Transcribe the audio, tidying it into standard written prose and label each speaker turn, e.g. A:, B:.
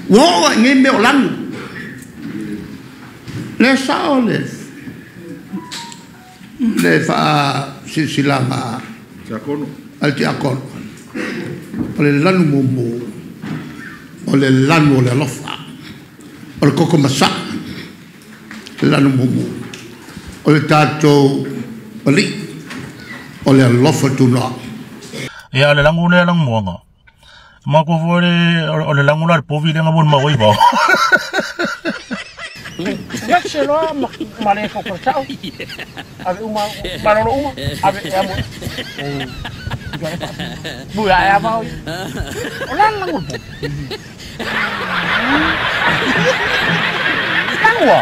A: wo nge me lan le sao le fa silanga
B: Jacono.
A: al ti akon o le lanu momo o le lanu o le lofa o le koko masa le lanu momo o le tatou o li o le lofa tuna
C: ya le langu le lang muanga ma ko fore o le langu la povi le ngabon ma wai ba
D: ya se lo ma le ko ko tau ave uma barolo uma ave ya mo bu ya ba o la langu langu